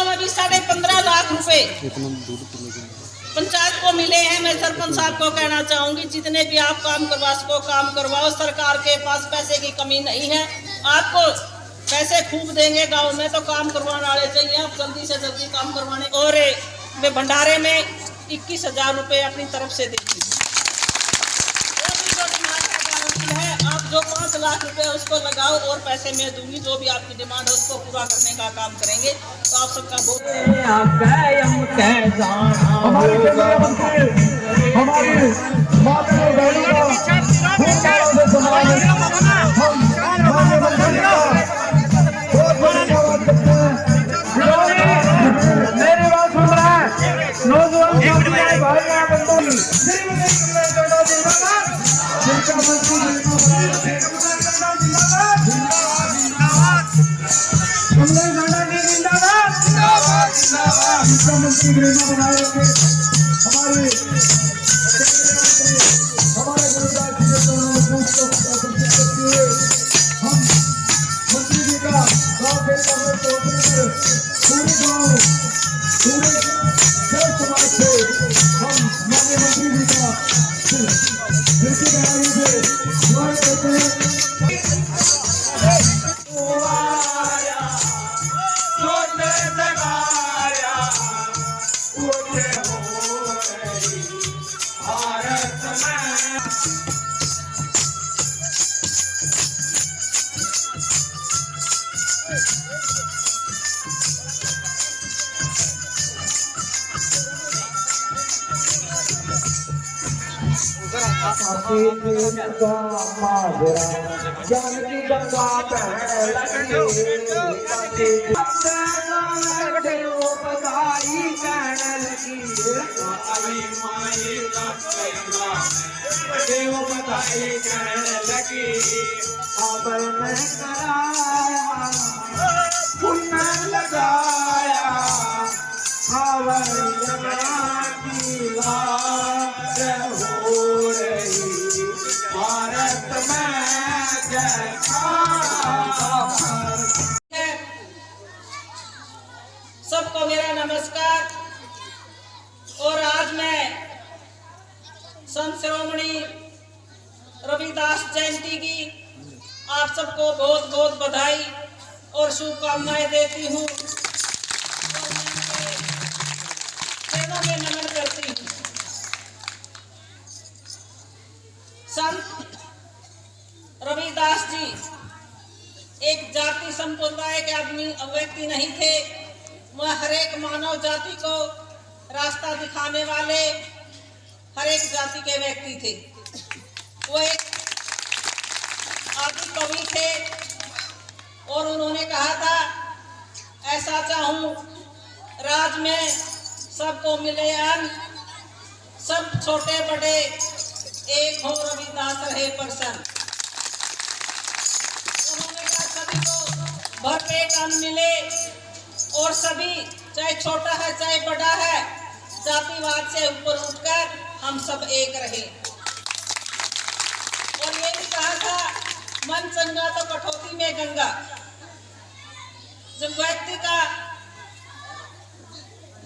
में भी 15.5 लाख रुपए पंचायत को मिले हैं। मैं सरपंच साहब को कहना चाहूंगी, जितने भी आप काम करवा सको काम करवाओ। सरकार के पास पैसे की कमी नहीं है, आपको पैसे खूब देंगे। गांव में तो काम करवाने वाले चाहिए, आप जल्दी से जल्दी काम करवाने। और वे भंडारे में 21,000 रुपये अपनी तरफ से देंगे। है आप जो 5 लाख रुपए उसको लगाओ और पैसे मैं दूंगी। जो भी आपकी डिमांड है उसको पूरा करने का काम करेंगे। तो आप सबका बहुत मेरी बात सुन रहा है नौजवान मुख्यमंत्री गरिमा बनाए रखे। हमारे गुरुदास जी के चरणों में करते हुए हम मंत्री जी का गाँव के पहुंचने पर पूरे गाँव पूरे जन समाज से हम माननीय मंत्री जी का दिल की गहराइयों से स्वागत करते हैं। जानकी गंगा पुण्य लगाया सबको मेरा नमस्कार। और आज मैं संत शिरोमणि रविदास जयंती की आप सबको बहुत बहुत बधाई और शुभकामनाएं देती हूँ। चरणों में नमन करती हूँ। संत रविदास जी एक जाति संप्रदाय के आदमी व्यक्ति नहीं थे। वह हर एक मानव जाति को रास्ता दिखाने वाले हर एक जाति के व्यक्ति थे। वो एक आदि कवि थे और उन्होंने कहा था, ऐसा चाहूं राज में सबको मिले अन्न, सब छोटे बड़े एक हो रविदास रहे प्रसन्न। उन्होंने कहा सभी को भरपेट अन्न मिले और सभी चाहे छोटा है चाहे बड़ा है जातिवाद से ऊपर उठकर हम सब एक रहे। और ये भी कहा था, मन चंगा तो कठौती में गंगा। जब व्यक्ति का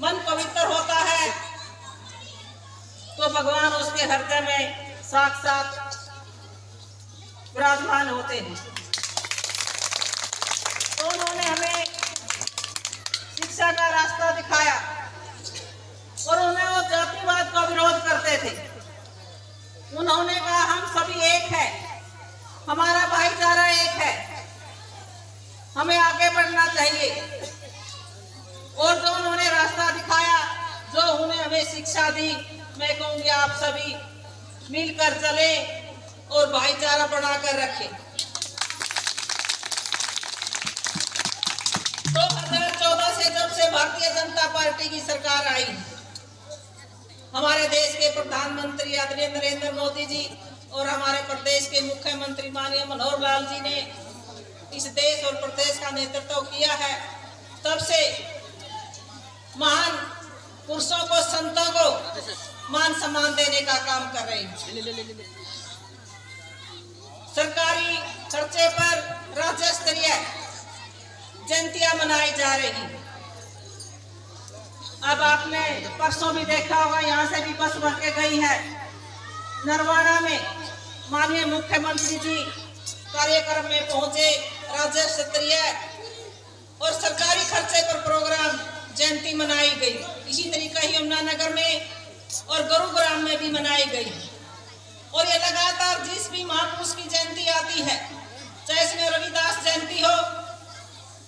मन पवित्र होता है तो भगवान उसके हृदय में साक्षात विराजमान होते हैं। तो उन्होंने हमें शिक्षा का रास्ता दिखाया और उन्हें वो जातिवाद का विरोध करते थे। उन्होंने कहा हम सभी एक है, हमारा भाईचारा एक है, हमें आगे बढ़ना चाहिए। और जो उन्होंने रास्ता दिखाया, जो उन्हें हमें शिक्षा दी, मैं कहूँगी आप सभी मिलकर चले और भाईचारा बनाकर रखें। 2014 से जब से भारतीय जनता पार्टी की सरकार आई, हमारे देश के प्रधानमंत्री आदरणीय नरेंद्र मोदी जी और हमारे प्रदेश के मुख्यमंत्री माननीय मनोहर लाल जी ने इस देश और प्रदेश का नेतृत्व किया है, तब से महान पुरुषों को, संतों को मान सम्मान देने का काम कर रहे हैं। सरकारी खर्चे पर राज्य स्तरीय जयंतियां मनाई जा रही। अब आपने परसों भी देखा होगा, यहाँ से भी बस भर के गई है। नरवाड़ा में माननीय मुख्यमंत्री जी कार्यक्रम में पहुंचे, राज्य स्तरीय और सरकारी खर्चे पर प्रोग्राम जयंती मनाई गई। इसी तरीका ही यमुनानगर में और गुरुग्राम में भी मनाई गई। और ये लगातार जिस भी महापुरुष की जयंती आती है, चाहे इसमें रविदास जयंती हो,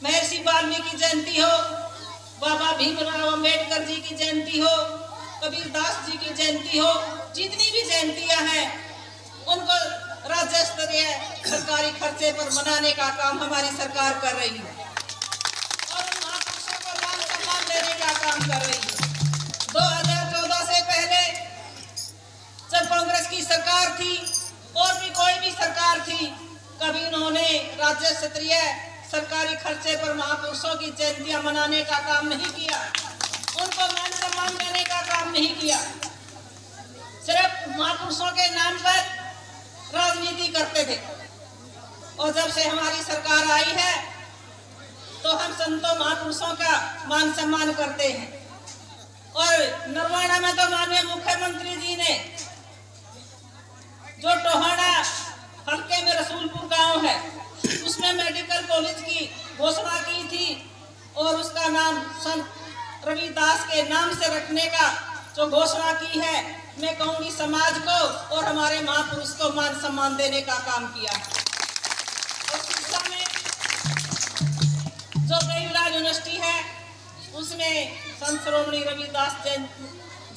महर्षि वाल्मीकि जयंती हो, बाबा भीमराव अंबेडकर जी की जयंती हो, कबीरदास जी की जयंती हो, जितनी भी जयंतियां हैं उनको राज्य स्तरीय सरकारी खर्चे पर मनाने का काम हमारी सरकार कर रही है और उन महापुरुषों को मान सम्मान देने का काम कर रही है। 2014 से पहले जब कांग्रेस की सरकार थी और भी कोई भी सरकार थी, कभी उन्होंने राज्य स्तरीय सरकारी खर्चे पर महापुरुषों की जयंतियां मनाने का काम नहीं किया, उनको मान सम्मान देने का काम नहीं किया। सिर्फ महापुरुषों के नाम पर राजनीति करते थे। और जब से हमारी सरकार आई है तो हम संतों महापुरुषों का मान सम्मान करते हैं। और नरवाड़ा में तो माननीय मुख्यमंत्री जी ने जो टोहाना हल्के में रसूलपुर गांव है, उसमें मेडिकल कॉलेज की घोषणा की थी और उसका नाम संत रविदास के नाम से रखने का जो घोषणा की है, मैं कहूंगी समाज को और हमारे महापुरुष को मान सम्मान देने का काम किया। और सिरसा में जो देवीलाल यूनिवर्सिटी है, उसमें संत श्रोमणी रविदास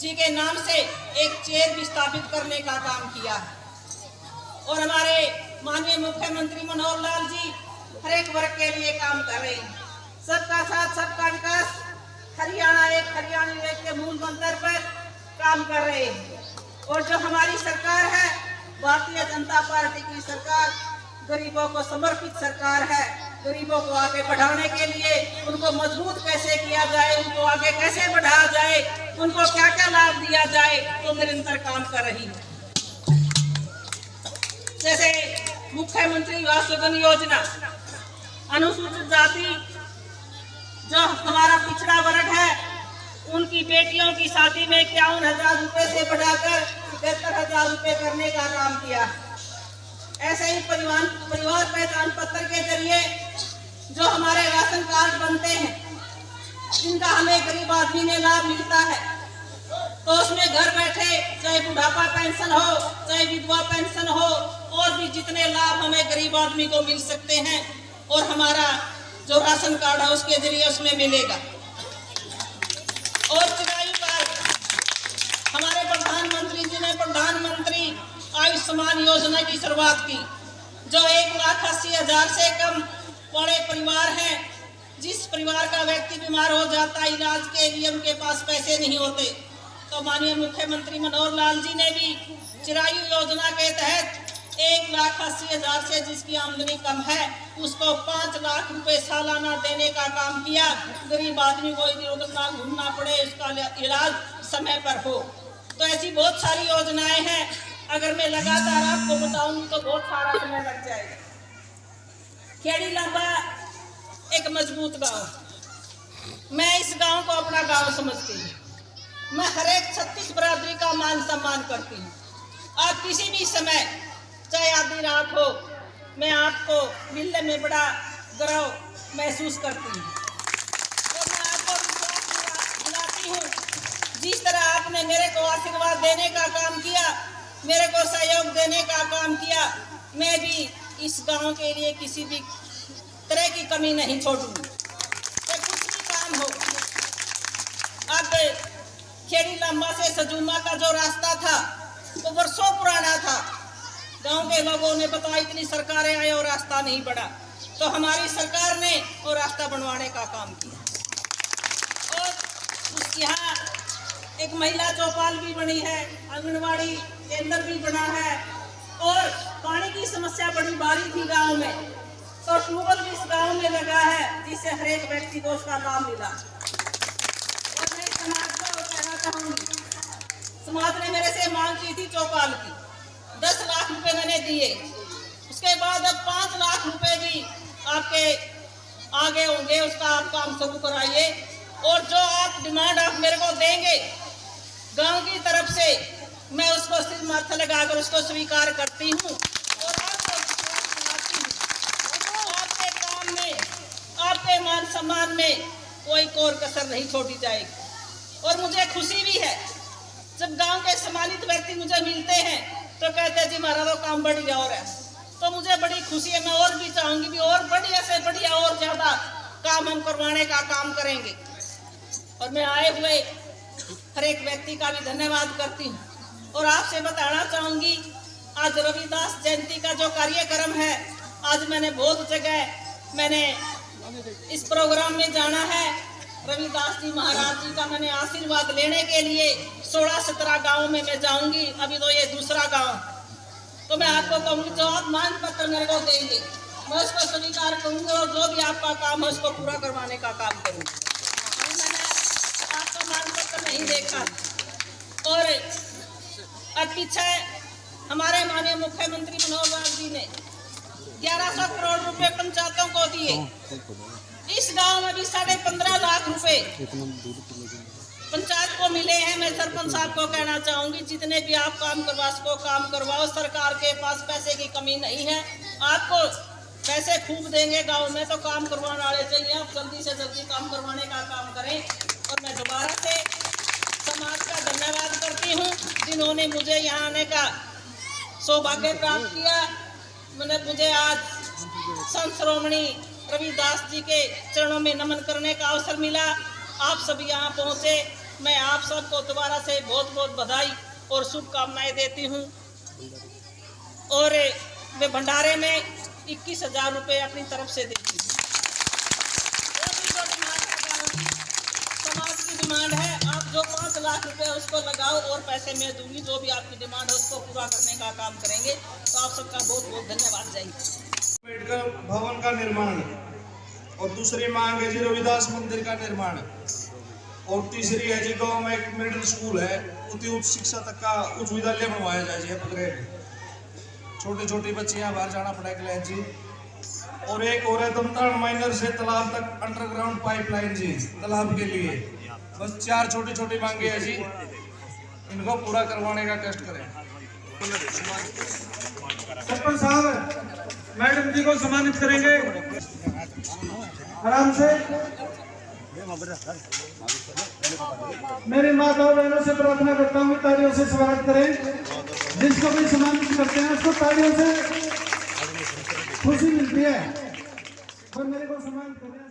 जी के नाम से एक चेयर भी स्थापित करने का काम किया है। और हमारे माननीय मुख्यमंत्री मनोहर लाल जी हर एक वर्ग के लिए काम कर रहे हैं। सबका साथ सबका विकास, हरियाणा एक हरियाणवी एक के मूल मंत्र पर काम कर रहे हैं। और जो हमारी सरकार है, भारतीय जनता पार्टी की सरकार, गरीबों को समर्पित सरकार है। गरीबों को आगे बढ़ाने के लिए उनको मजबूत कैसे किया जाए, उनको आगे कैसे बढ़ाया जाए, उनको क्या क्या लाभ दिया जाए, तो निरंतर काम कर रही है। जैसे मुख्यमंत्री वासुधन योजना, अनुसूचित जाति जो हमारा पिछड़ा वर्ग है, उनकी बेटियों की शादी में 51,000 रुपए से बढ़ाकर 73,000 रुपए करने का काम किया। ऐसे ही परिवार पहचान पत्र के जरिए जो हमारे राशन कार्ड बनते हैं, जिनका हमें गरीब आदमी ने लाभ मिलता है, तो उसमें घर बैठे चाहे बुढ़ापा पेंशन हो, चाहे विधवा पेंशन हो, और भी जितने लाभ हमें गरीब आदमी को मिल सकते हैं, और हमारा जो राशन कार्ड है उसके जरिए उसमें मिलेगा। और चिरायु कार्ड, हमारे प्रधानमंत्री जी ने प्रधानमंत्री आयुष्मान योजना की शुरुआत की, जो 1,80,000 से कम बड़े परिवार हैं, जिस परिवार का व्यक्ति बीमार हो जाता है, इलाज के लिए उनके पास पैसे नहीं होते, तो माननीय मुख्यमंत्री मनोहर लाल जी ने भी चिरायु योजना के तहत 1,80,000 से जिसकी आमदनी कम है उसको 5 लाख रुपए सालाना देने का काम किया। गरीब आदमी को इधर उधर ना घूमना पड़े, उसका इलाज समय पर हो। तो ऐसी बहुत सारी योजनाएं हैं, अगर मैं लगातार आपको बताऊं तो बहुत सारा समय लग जाएगा। खेड़ी लांबा एक मजबूत गांव, मैं इस गांव को अपना गांव समझती हूँ। मैं हर एक 36 बरादरी का मान सम्मान करती हूँ। आप किसी भी समय, चाहे आधी रात हो, मैं आपको मिलने में बड़ा गर्व महसूस करती हूँ। और मैं आपको विश्वास दिलाती हूँ, जिस तरह आपने मेरे को आशीर्वाद देने का काम किया, मेरे को सहयोग देने का काम किया, मैं भी इस गांव के लिए किसी भी तरह की कमी नहीं छोड़ूंगी। तो कुछ भी काम हो, अब खेड़ी लंबा से सजूमा का जो रास्ता था वो वर्षों पुराना था। गांव के लोगों ने बताया इतनी सरकारें आई और रास्ता नहीं बढ़ा, तो हमारी सरकार ने वो रास्ता बनवाने का काम किया। और उसके यहाँ एक महिला चौपाल भी बनी है, आंगनवाड़ी केंद्र भी बना है, और पानी की समस्या बड़ी भारी थी गांव में, तो ट्यूबवेल भी इस गांव में लगा है, जिससे हर एक व्यक्ति को उसका लाभ मिला। और मैं समाज को कहना चाहूंगी, समाज ने मेरे से मांग की थी चौपाल की, 10 लाख रुपए मैंने दिए। उसके बाद अब 5 लाख रुपए भी आपके आगे होंगे, उसका आप काम शुरू कराइए। और जो आप डिमांड आप मेरे को देंगे गांव की तरफ से, मैं उसको सिर माथा लगाकर उसको स्वीकार करती हूँ और आपको विश्वास दिलाती हूँ। आपके काम में, आपके मान सम्मान में कोई कोर कसर नहीं छोड़ी जाएगी। और मुझे खुशी भी है जब गांव के सम्मानित व्यक्ति मुझे मिलते हैं तो कहते हैं जी हमारा तो काम बढ़िया हो रहा है, तो मुझे बड़ी खुशी है। मैं और भी चाहूंगी भी और बढ़िया से बढ़िया और ज्यादा काम हम करवाने का काम करेंगे। और मैं आए हुए हर एक व्यक्ति का भी धन्यवाद करती हूँ और आपसे बताना चाहूंगी आज रविदास जयंती का जो कार्यक्रम है, आज मैंने बहुत जगह इस प्रोग्राम में जाना है। रविदास जी महाराज जी का मैंने आशीर्वाद लेने के लिए 16-17 गाँव में मैं जाऊंगी। अभी तो ये दूसरा गाँव, तो मैं आपको कहूँगी जो आप मान पत्र मेरे को देंगे मैं उसको स्वीकार करूँगी और जो भी आपका काम है उसको पूरा करवाने का काम करूँगी। मैंने आपका मान पत्र नहीं देखा। और अब पीछे हमारे माननीय मुख्यमंत्री मनोहर लाल जी ने 1100 करोड़ रुपए पंचायतों को दिए। इस गांव में भी 15.5 लाख रुपए पंचायत को मिले हैं। मैं सरपंच साहब को कहना चाहूंगी जितने भी आप काम करवा सको काम करवाओ, सरकार के पास पैसे की कमी नहीं है, आपको पैसे खूब देंगे। गांव में तो काम करवाने वाले चाहिए, आप जल्दी से जल्दी काम करवाने का काम करें। और मैं दोबारा से समाज का धन्यवाद करती हूँ जिन्होंने मुझे यहाँ आने का सौभाग्य प्राप्त किया। मुझे आज संत श्रोमणी रविदास जी के चरणों में नमन करने का अवसर मिला। आप सभी यहाँ पहुँचे, मैं आप सबको दोबारा से बहुत बहुत बधाई और शुभकामनाएं देती हूँ। और मैं भंडारे में 21,000 रुपये अपनी तरफ से देती हूँ। समाज की डिमांड है, आप जो 5 लाख रुपए उसको लगाओ और पैसे मैं दूंगी, जो भी आपकी डिमांड है उसको पूरा करने का काम करेंगे। तो आप सबका बहुत बहुत धन्यवाद। जय हिंद। अम्बेडकर भवन का निर्माण और दूसरी मांग है जी रविदास मंदिर का निर्माण और तीसरी है जी गांव में एक मिडिल स्कूल है, उच्च शिक्षा तक का उच्च विद्यालय बनवाया जाए जी अपग्रेड। छोटी छोटी बच्चियां बाहर जाना पड़ेगा जी। और एक और है दमतान माइनर से तालाब तक अंडरग्राउंड पाइपलाइन जी तालाब के लिए। बस 4 छोटी छोटी मांगे है जी, इनको पूरा करवाने का कष्ट करें। सरपंच साहब मैडम जी को सम्मानित करेंगे आराम से। मेरी माता और बहनों से प्रार्थना करता हूँ तालियों से स्वागत करें। जिसको भी सम्मानित करते हैं उसको तालियों से खुशी मिलती है और मेरे को सम्मानित करें।